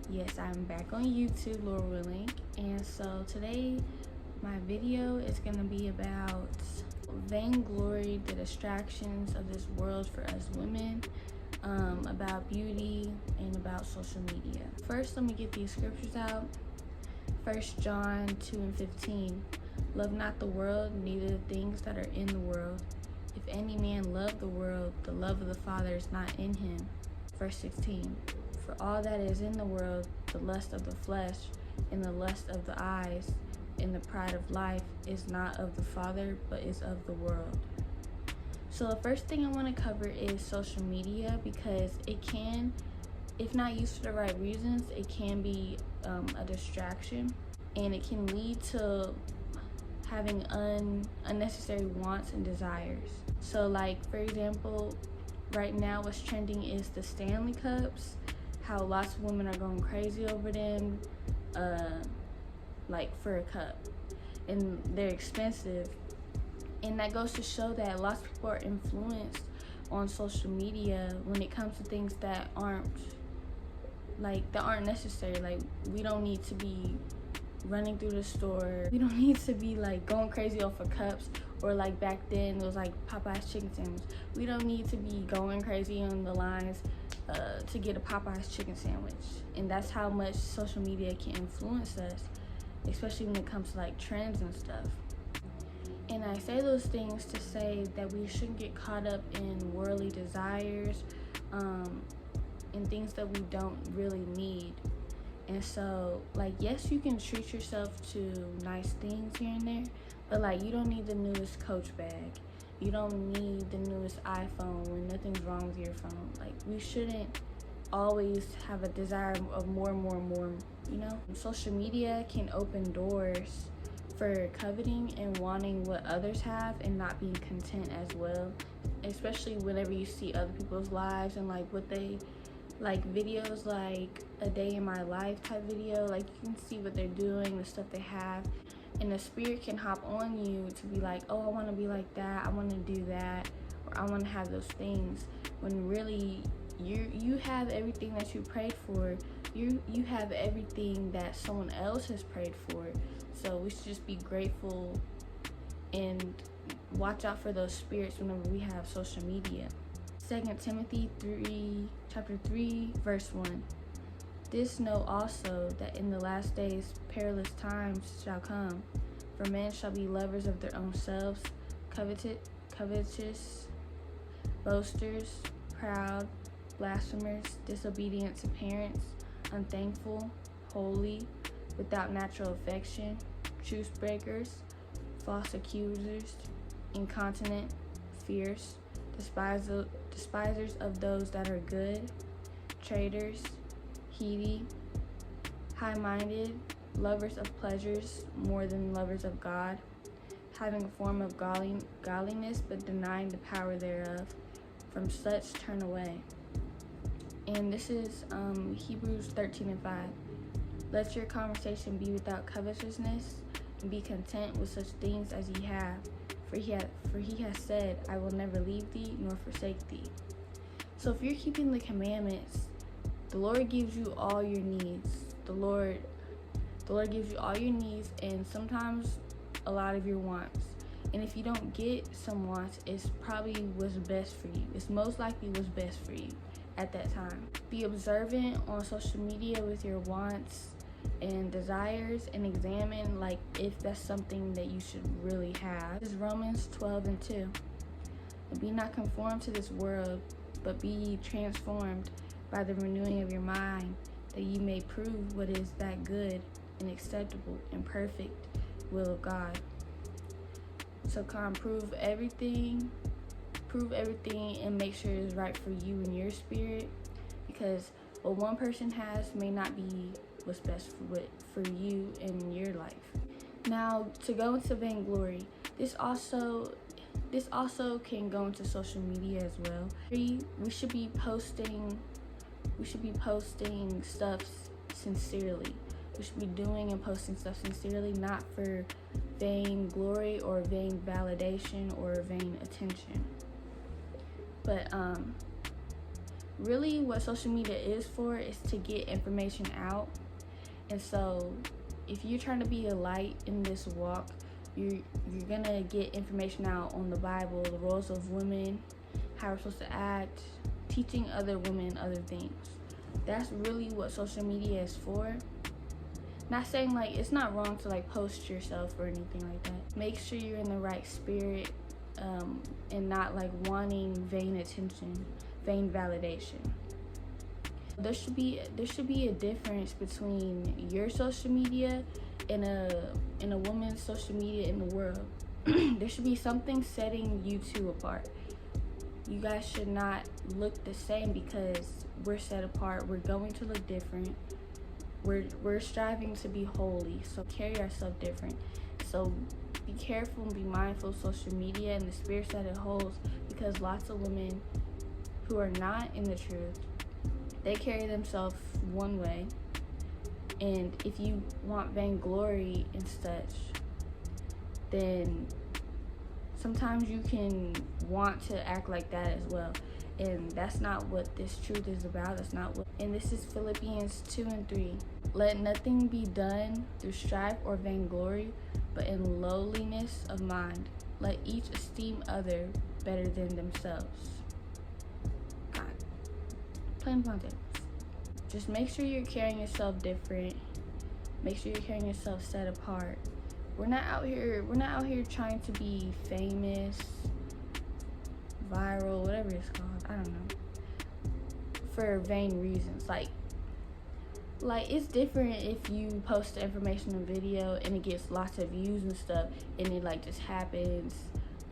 Yes, I'm back on YouTube, Lord willing. And so today, my video is going to be about vainglory, the distractions of this world for us women, about beauty, and about social media. First, let me get these scriptures out. 1 John 2:15. Love not the world, neither the things that are in the world. If any man love the world, the love of the Father is not in him. Verse 16. For all that is in the world, the lust of the flesh, and the lust of the eyes, and the pride of life, is not of the Father, but is of the world. So the first thing I want to cover is social media, because it can, if not used for the right reasons, it can be a distraction, and it can lead to having unnecessary wants and desires. So like, for example, right now what's trending is the Stanley Cups, how lots of women are going crazy over them, like for a cup, and they're expensive. And that goes to show that lots of people are influenced on social media when it comes to things that aren't necessary. Like, we don't need to be running through the store. We don't need to be like going crazy off of cups, or like back then it was like Popeye's chicken sandwich. We don't need to be going crazy on the lines to get a Popeye's chicken sandwich. And that's how much social media can influence us, especially when it comes to like trends and stuff. And I say those things to say that we shouldn't get caught up in worldly desires, and things that we don't really need. And so, like, yes, you can treat yourself to nice things here and there, but like, you don't need the newest Coach bag. You don't need the newest iPhone when nothing's wrong with your phone. Like, we shouldn't always have a desire of more, you know? Social media can open doors for coveting and wanting what others have and not being content as well, especially whenever you see other people's lives and like what they like, videos like a day in my life type video. Like, you can see what they're doing, the stuff they have, and the spirit can hop on you to be like, oh, I want to be like that, I want to do that, or I want to have those things, when really you have everything that you prayed for. You have everything that someone else has prayed for. So we should just be grateful and watch out for those spirits whenever we have social media. 2 Timothy chapter 3, verse 1. This know also, that in the last days perilous times shall come. For men shall be lovers of their own selves, covetous, boasters, proud, blasphemers, disobedient to parents, unthankful, holy, without natural affection, truce breakers, false accusers, incontinent, fierce, despisers of those that are good, traitors, heady, high-minded, lovers of pleasures more than lovers of God, having a form of godliness but denying the power thereof. From such turn away. And this is Hebrews 13:5. Let your conversation be without covetousness, and be content with such things as ye have. For he has said, I will never leave thee nor forsake thee. So if you're keeping the commandments, the Lord gives you all your needs. The Lord gives you all your needs, and sometimes a lot of your wants. And if you don't get some wants, it's probably what's best for you. It's most likely what's best for you at that time. Be observant on social media with your wants and desires, and examine like if that's something that you should really have. This is Romans 12:2. And be not conformed to this world, but be ye transformed by the renewing of your mind, that ye may prove what is that good and acceptable and perfect will of God. So prove everything, and make sure it's right for you and your spirit, because what one person has may not be what's best for you in your life. Now, to go into vainglory, this also can go into social media as well. We should be posting stuff sincerely. We should be doing and posting stuff sincerely, not for vain glory or vain validation or vain attention. But Really what social media is for is to get information out. And so if you're trying to be a light in this walk, you're gonna get information out on the Bible, the roles of women, how we're supposed to act, teaching other women other things. That's really what social media is for. Not saying like it's not wrong to like post yourself or anything like that. Make sure you're in the right spirit, and not like wanting vain attention, vain validation. There should be a difference between your social media and a woman's social media in the world. There should be something setting you two apart. You guys should not look the same because we're set apart. We're going to look different. We're striving to be holy, so carry ourselves different. So be careful and be mindful of social media and the spirits that it holds, because lots of women who are not in the truth, they carry themselves one way. And if you want vainglory and such, then sometimes you can want to act like that as well. And that's not what this truth is about. That's not what. And this is Philippians 2:3. Let nothing be done through strife or vainglory, but in lowliness of mind. Let each esteem other better than themselves. God, plain content. Just make sure you're carrying yourself different. Make sure you're carrying yourself set apart. We're not out here trying to be famous, viral, whatever it's called. I don't know. For vain reasons. Like it's different if you post the information in video and it gets lots of views and stuff, and it like just happens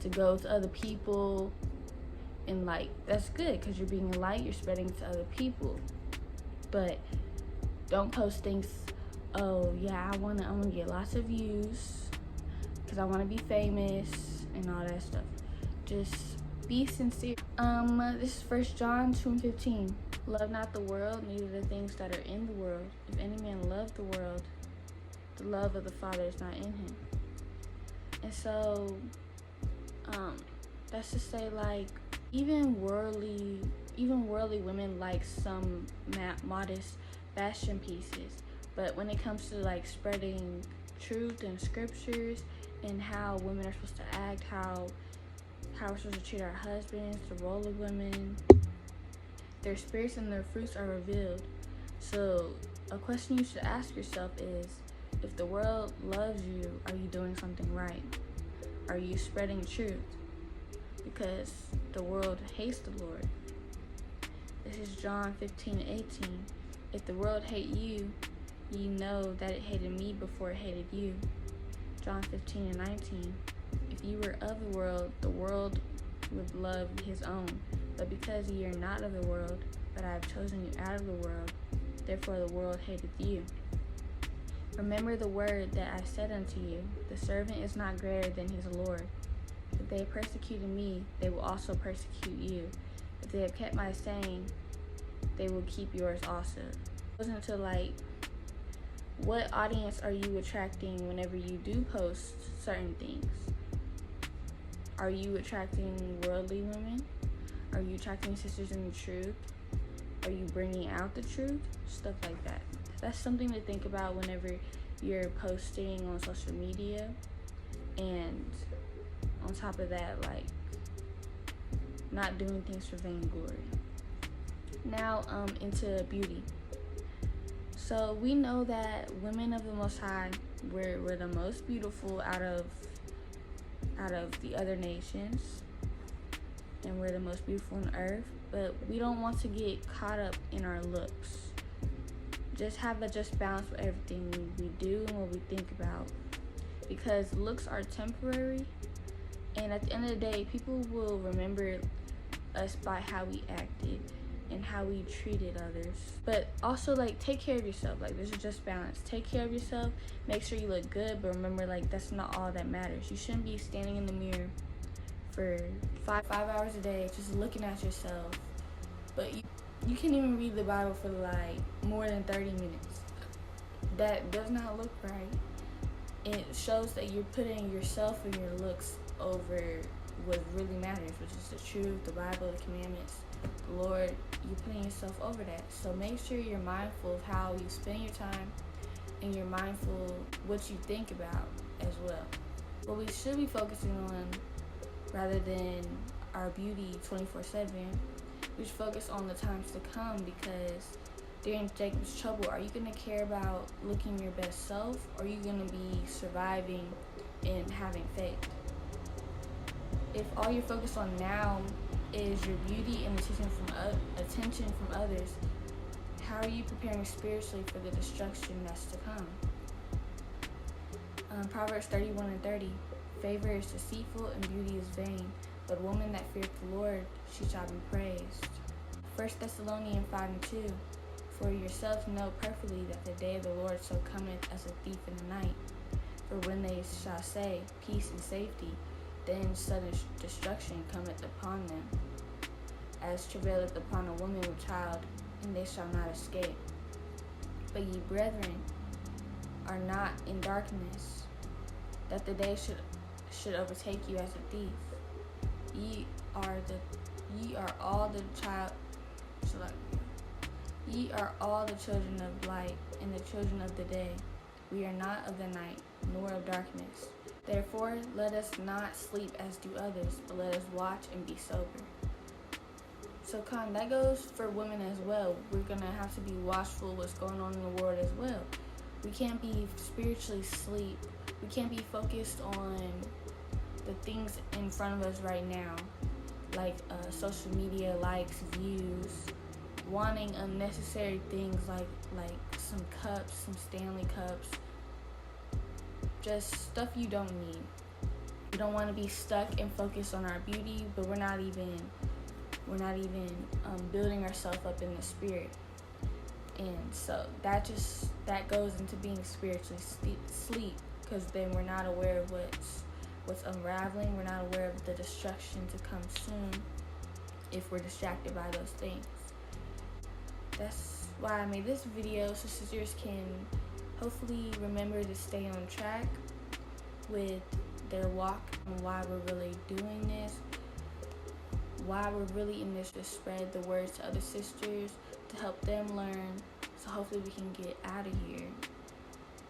to go to other people, and like that's good because you're being a light, you're spreading it to other people. But don't post things, oh yeah, I wanna get lots of views because I wanna be famous and all that stuff. Just be sincere. This is 1 John 2:15. Love not the world, neither the things that are in the world. If any man love the world, the love of the Father is not in him. And so, that's to say, like, even worldly women like some modest fashion pieces. But when it comes to like spreading truth and scriptures and how women are supposed to act, how we're supposed to treat our husbands, the role of women, their spirits and their fruits are revealed. So a question you should ask yourself is, if the world loves you, are you doing something right? Are you spreading truth? Because the world hates the Lord. This is John 15:18. If the world hate you, ye know that it hated me before it hated you. John 15:19. If you were of the world would love his own. But because ye are not of the world, but I have chosen you out of the world, therefore the world hateth you. Remember the word that I said unto you, the servant is not greater than his Lord. If they persecuted me, they will also persecute you. If they have kept my saying, they will keep yours also. It goes into like, what audience are you attracting whenever you do post certain things? Are you attracting worldly women? Are you attracting sisters in the truth? Are you bringing out the truth? Stuff like that. That's something to think about whenever you're posting on social media. And on top of that, like, not doing things for vainglory. Now, into beauty. So we know that women of the Most High, we're the most beautiful out of the other nations, and we're the most beautiful on earth. But we don't want to get caught up in our looks. Just have a just balance with everything we do and what we think about, because looks are temporary, and at the end of the day, people will remember us by how we acted and how we treated others. But also, like, take care of yourself. Like, there's a just balance. Take care of yourself, make sure you look good, but remember, like, that's not all that matters. You shouldn't be standing in the mirror for five hours a day just looking at yourself. But you can't even read the Bible for like more than 30 minutes. That does not look right. It shows that you're putting yourself and your looks over what really matters, which is the truth, the Bible, the commandments, the Lord, you're putting yourself over that. So make sure you're mindful of how you spend your time, and you're mindful what you think about as well. What we should be focusing on, rather than our beauty 24/7, we should focus on the times to come, because during Jacob's trouble, are you going to care about looking your best self, or are you going to be surviving and having faith? If all you're focused on now is your beauty and attention from others, how are you preparing spiritually for the destruction that's to come? Proverbs 31:30, favor is deceitful and beauty is vain, but a woman that feareth the Lord, she shall be praised. 1 Thessalonians 5:2, for yourselves know perfectly that the day of the Lord so cometh as a thief in the night. For when they shall say, peace and safety, then sudden destruction cometh upon them, as travaileth upon a woman with child, and they shall not escape. But ye brethren are not in darkness, that the day should overtake you as a thief. Ye are all the children of light, and the children of the day. We are not of the night, nor of darkness. Therefore, let us not sleep as do others, but let us watch and be sober. So that goes for women as well. We're going to have to be watchful of what's going on in the world as well. We can't be spiritually asleep. We can't be focused on the things in front of us right now, like social media likes, views, wanting unnecessary things like some cups, some Stanley cups, just stuff you don't need. We don't want to be stuck and focused on our beauty, but we're not even building ourselves up in the spirit. And so that goes into being spiritually asleep, because then we're not aware of what's unraveling. We're not aware of the destruction to come soon if we're distracted by those things. That's why I made this video, so sisters can hopefully remember to stay on track with their walk, and why we're really doing this, why we're really in this to spread the word to other sisters, to help them learn, so hopefully we can get out of here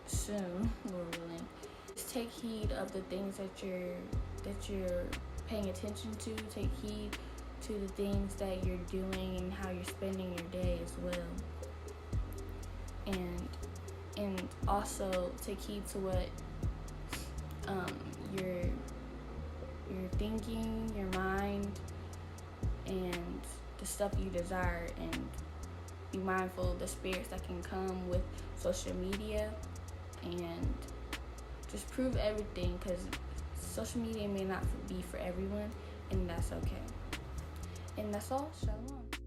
soon, Lord willing. Just take heed of the things that you're paying attention to. Take heed to the things that you're doing and how you're spending your day as well. And also take heed to what you're thinking, your mind, and the stuff you desire, and be mindful of the spirits that can come with social media, and just prove everything, because social media may not be for everyone, and that's okay. And that's all. Shalom.